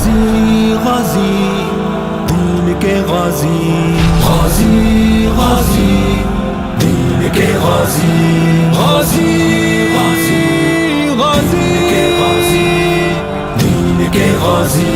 غازی غازی دین کے غازی، غازی غازی دین کے غازی، غازی غازی غازی کے غازی دین کے غازی۔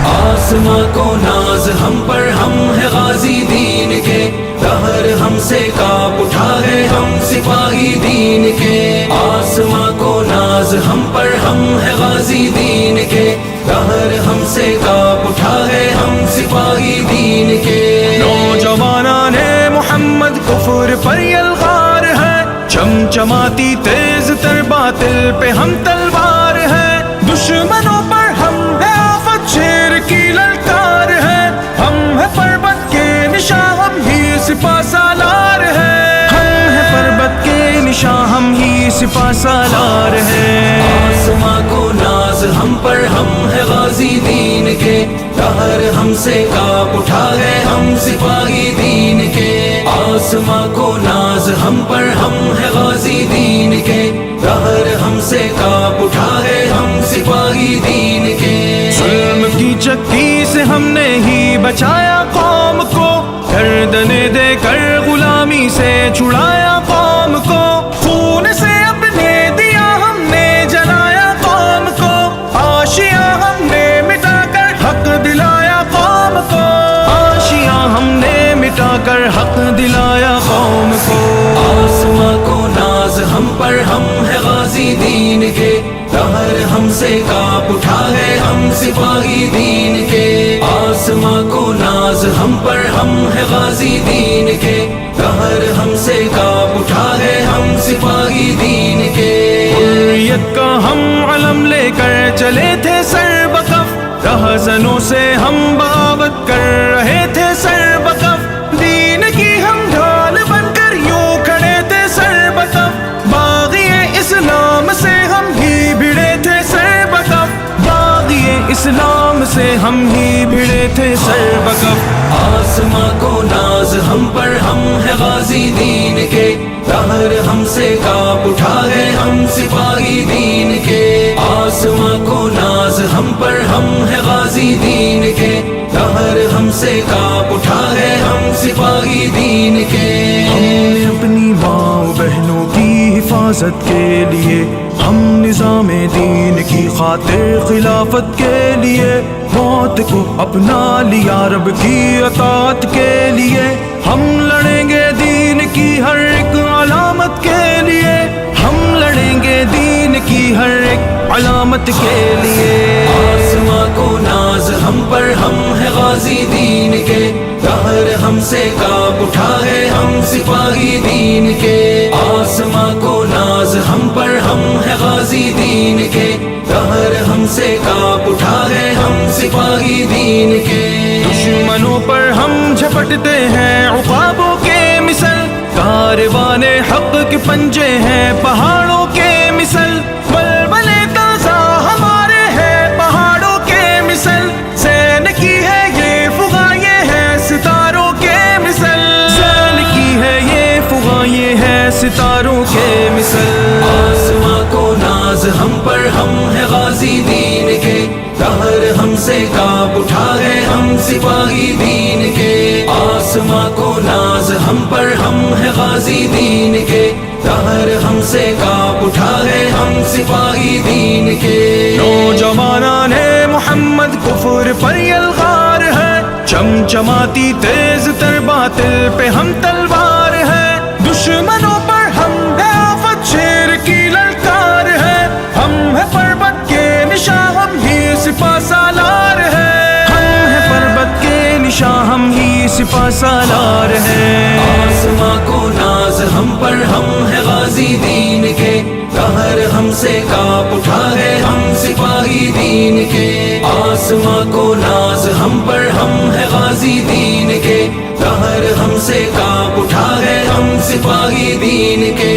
آسماں کو ناز ہم پر، ہم ہے غازی دین کے، دہر ہم سے کاپ اٹھا ہے ہم سپاہی دین کے۔ آسماں کو ناز ہم پر، ہم ہے غازی دین کے، دہر ہم سے کاپ اٹھا ہے ہم سپاہی دین کے۔ نوجوانان محمد کفر پر یلغار ہے، چمچماتی تیز تر باطل پہ ہم تلوار ہے، دشمنوں پر ہم ہے آفت شیر کی للکار ہے، ہم ہے پربت کے نشاں ہم ہی سپہ سالار ہے، ہم ہے پربت کے نشاں ہم ہی سپہ سالار ہے۔ آسماں کو ناز ہم پر، ہم ہے غازی دین کے، دہر ہم سے کاپ اٹھا ہے ہم سپاہی دین کے۔ آسماں کو ناز ہم پر، ہم ہے غازی دین کے، دہر ہم سے کاپ اٹھا ہے ہم سپاہی دین کے۔ ظلم کی چکی سے ہم نے ہی بچایا قوم کو، گردنیں دے کر غلامی سے چھڑایا قوم کو، خون سے اپنے دیا ہم نے جلایا قوم کو، آشیاں ہم نے مٹا کر حق دلایا قوم کو، آشیاں ہم نے مٹا کر حق دلایا قوم کو۔ آسماں کو ناز ہم پر، ہم ہے غازی دین کے، دہر ہم سے کاپ اٹھا ہے ہم سپاہی دین کے۔ آسماں کو ناز ہم پر، ہم ہے غازی دین کے، دہر ہم سے کاپ اٹھا ہے ہم سپاہی دین کے۔ حریت کا ہم علم لے کر چلے تھے سر بکف، رہزنوں سے ہم بغاوت کر رہے تھے سر بکف، دین کی ہم ڈھال بن کر یوں کھڑے تھے سر بکف، باغی اسلام سے ہم ہی بھڑے تھے سر بکف، باغی اسلام سے ہم ہی بھڑے تھے سر بکف۔ آسماں کو ناز ہم پر، ہم ہے غازی دین کے، دہر ہم سے کاپ اٹھا ہے ہم سپاہی دین کے۔ آسماں کو ناز ہم پر، ہم ہے غازی دین کے، دہر ہم سے کاپ اٹھا ہے ہم سپاہی دین کے۔ ہم نے اپنی ماں بہنوں کی حفاظت کے لیے، ہم نظام دین کی خاطر خلافت کے لیے، موت کو اپنا لیا رب کی اطاعت کے لیے، ہم لڑیں گے دین کی ہر ایک علامت کے لیے، ہم لڑیں گے دین کی ہر ایک علامت کے لیے۔ آسماں کو ناز ہم پر، ہم ہے غازی دین کے، دہر ہم سے کاپ اٹھا ہے ہم سپاہی دین کے۔ آسماں کو ناز ہم پر، ہم ہے غازی دین کے، دہر ہم سے کاپ اٹھا ہے ہم سپاہی دین کے۔ دشمنوں پر ہم جھپٹتے ہیں عقابوں کے مثل، کاروان حق کے پنجے ہیں پہاڑوں کے مثل، بلبلے تازہ ہمارے ہیں پہاڑوں کے مثل، زین کی ہے یہ فغاں یہ ہے ستاروں کے مثل، زین کی ہے یہ فغاں یہ ہے ستاروں کے مثل۔ آسماں کو ناز ہم پر، ہم ہے غازی دین کے، دہر ہم سے کاپ اٹھا ہے ہم سپاہی دین کے۔ آسماں کو ناز ہم پر، ہم ہے غازی دین کے، دہر ہم سے کاپ اٹھا ہے ہم سپاہی دین کے۔ نوجوانان محمد کفر پر یلغار ہے، چمچماتی تیز تر باطل پہ ہم تلوار ہے، دشمنوں پر ہم ہے آفت شیر کی للکار ہے، ہم ہے پربت کے نشاں ہم ہی سپہ سالار ہے، ہم ہے پربت کے نشاں ہم ہی سپہ سالار ہے۔ آسماں کو ناز ہم پر، ہم ہے غازی دین کے، دہر ہم سے کاپ اٹھا ہے ہم سپاہی دین کے۔ آسماں کو ناز ہم پر، ہم ہے غازی دین کے، دہر ہم سے کاپ اٹھا ہے ہم سپاہی دین کے۔